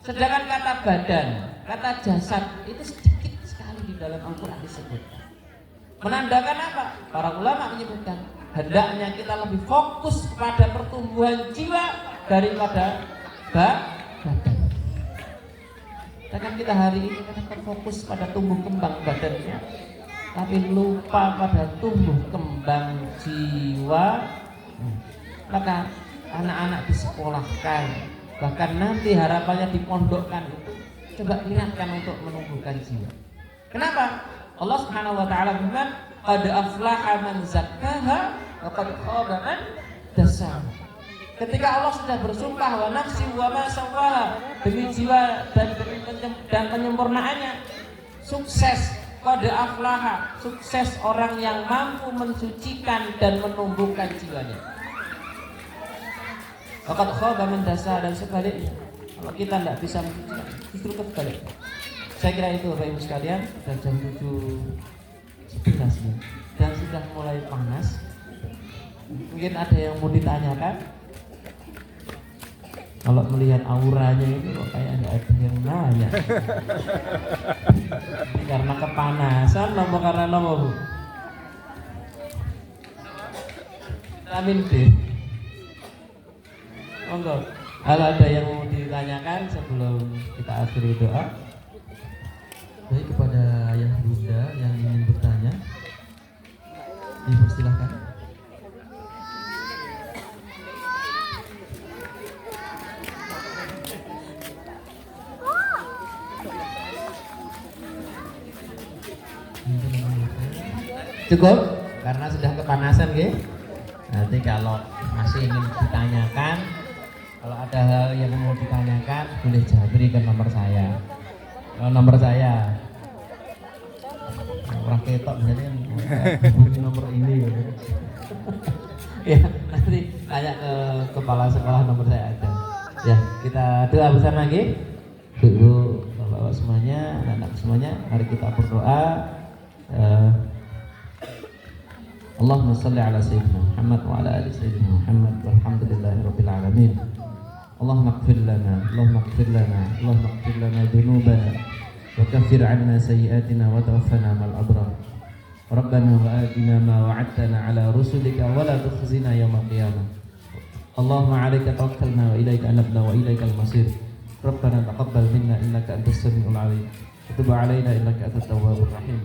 Sedangkan kata badan, kata jasad itu sedikit sekali di dalam Al-Quran disebutkan. Menandakan apa? Para ulama menyebutkan hendaknya kita lebih fokus pada pertumbuhan jiwa daripada badan. Sedangkan kita hari ini kadang terfokus pada tumbuh kembang badannya, tapi lupa pada tumbuh kembang jiwa. Maka anak-anak disekolahkan, bahkan nanti harapannya dipondokkan itu coba niatkan untuk menumbuhkan jiwa. Kenapa? Allah Subhanahu wa taala berfirman, "Qad aflaha man zakkaha wa qad khaba man dassaha." Ketika Allah sudah bersumpah wa nafsi wa ma sawwaha, demi jiwa dan penyempurnaannya, sukses qad aflaha, sukses orang yang mampu mensucikan dan menumbuhkan jiwanya. Wa qad khaba man dassaha, dan sebaliknya kalau kita tidak bisa mensucikan, justru kebalik. Saya kira itu Bapak Ibu sekalian, dan jam 7.11 dan sudah mulai panas. Mungkin ada yang mau ditanyakan. Kalau melihat auranya ini kok kayak nggak ada yang nanya. Ini karena kepanasan, nomor karena nomor Bu? Vitamin D. Monggo. Kalau ada yang mau ditanyakan sebelum kita akhiri doa. Baik, kepada ayah bunda yang ingin bertanya, dipersilahkan. Cukup? Karena sudah kepanasan ya. Nanti kalau masih ingin ditanyakan, kalau ada hal yang mau ditanyakan, boleh berikan nomor saya. Nomor saya orang ketok jadi hubungi nomor ini ya, nanti tanya ke kepala sekolah, nomor saya ada ya. Kita doa bersama lagi dulu bapak-bapak semuanya, anak-anak semuanya, mari kita berdoa. Allahumma salli ala sayyidina Muhammad wa ala ali sayyidina Muhammad walhamdulillahi rabbil alamin. Allahumma ighfir lana, Allahumma ighfir lana, Allahumma ighfir lana dhunubana wa kaffir 'anna sayyi'atina wa tawaffana ma'al abrar. Rabbana wa atina ma wa'adtana 'ala rusulika wa la tukhzina yawmal qiyamah. Allahumma 'alaika tawakkalna wa ilaika anabna wa ilaikal masir. Rabbana taqabbal minna innaka antas samiul 'alim. Wa tub 'alaina innaka antat tawwabur rahim.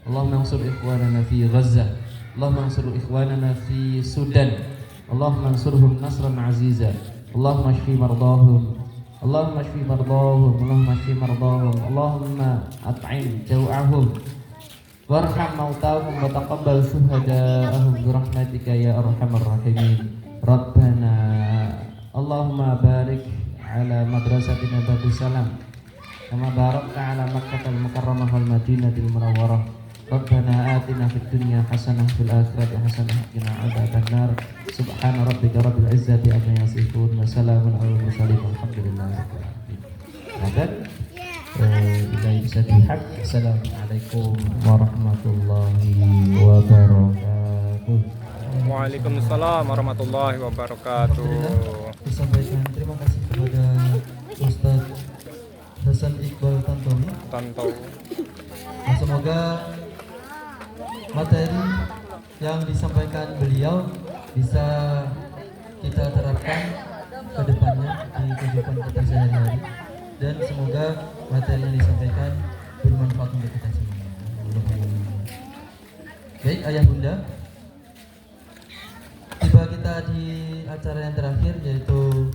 Allahumma ansur ikhwanana fi Gaza. Allahumma ansur ikhwanana fi Sudan. Allahumma ansurhum nasran 'aziza. Allahumma shfi mardahum, Allahumma shfi mardahum, Allahumma shfi mardahum, Allahumma at'im jaw'ahum warham mautahum wa taqabbal syuhada'ahum bi rahmatika ya arhamar rahimin. Rabbana Allahumma barik ala madrasatina Badus Salam kama barakta ala Makkah al-Mukarramah wal Madinatil Munawwarah. Rabbana atina fid dunya hasanah fil akhirati hasanah wa qina adzabannar. Subhana rabbika rabbil izzati amma yasifun wa salamun alal mursalin walhamdulillahi rabbil alamin. Dan bila bisa dihak. Assalamualaikum warahmatullahi wabarakatuh. Waalaikumsalam warahmatullahi wabarakatuh. Disampaikan terima kasih kepada Ustaz Hasan Iqbal Tantowi. Semoga materi yang disampaikan beliau bisa kita terapkan ke depannya di kehidupan kita sehari-hari, dan semoga materi yang disampaikan bermanfaat untuk kita semua. Baik, ayah bunda, tiba kita di acara yang terakhir yaitu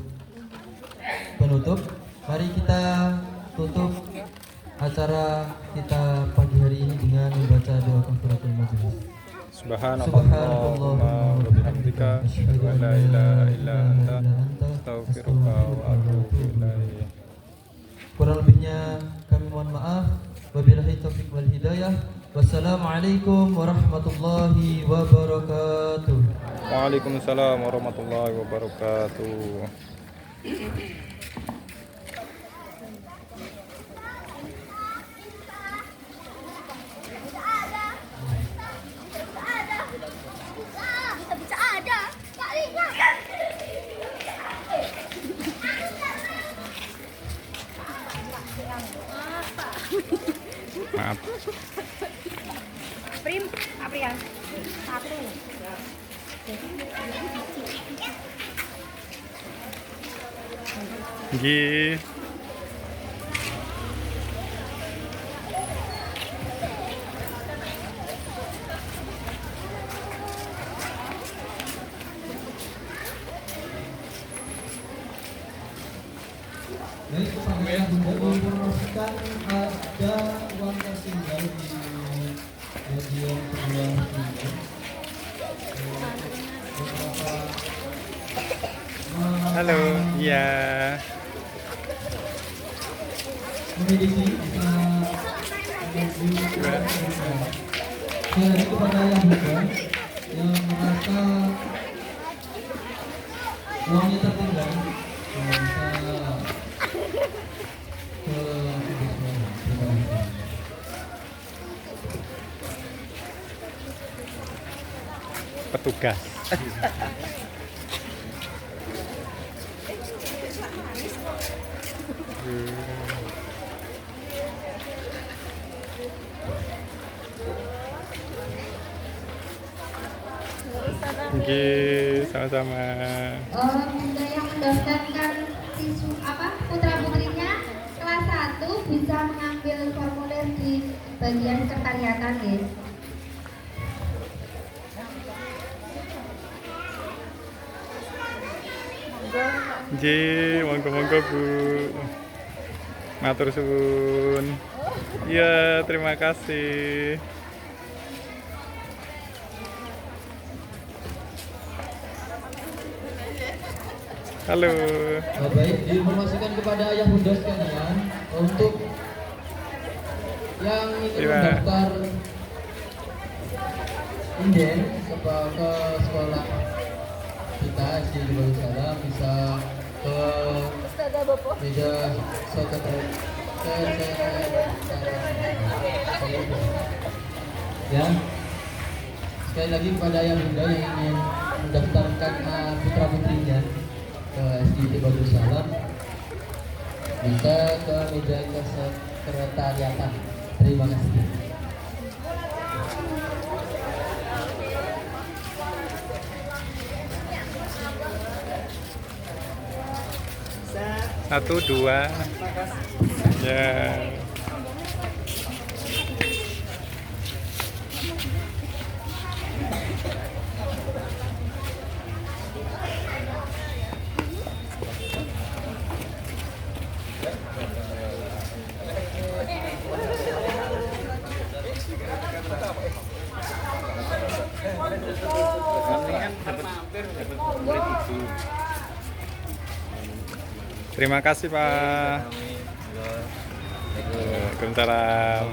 penutup. Mari kita tutup acara kita pagi hari ini dengan membaca doa kafaratul majelis. Subhanallahumma wa bihamdika asyhadu an la ilaha illa anta astaghfiruka wa atubu ilaik. Kurang lebihnya kami mohon maaf. Wabillahi taufiq wal hidayah. Wassalamualaikum warahmatullahi wabarakatuh. Waalaikumsalam warahmatullahi wabarakatuh. Maaf. Prim, apa ya? Satu. Nggih. Baik, kepada yang diinformasikan ada uang tertinggal di bagian sebelah kiri. Halo, iya. Memiliki bisa menuju jadi kepada yang muda yang merasa uangnya tertinggal bisa ke Petugas. Nggih, sama-sama. Bunda yang mendaftarkan siswa putra putrinya kelas 1 bisa mengambil formulir di bagian sekretariatan, guys. Nggih, monggo-monggo Bu. Matur suwun. Iya, terima kasih. Halo. Baik, diinformasikan kepada ayah bunda sekalian untuk yang ingin Iya. mendaftar inden ke sekolah kita SD di Darussalam bisa ke meja ya. Sekali lagi kepada ayah bunda yang ingin mendaftarkan putra putrinya ke SD di Darussalam bisa ke meja kesekretariatan. Terima kasih. Satu, dua. Ya. Terima kasih Pak. Waalaikumsalam.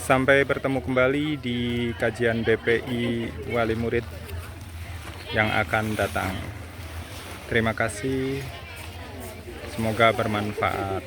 Sampai bertemu kembali di kajian BPI Wali Murid yang akan datang. Terima kasih. Semoga bermanfaat.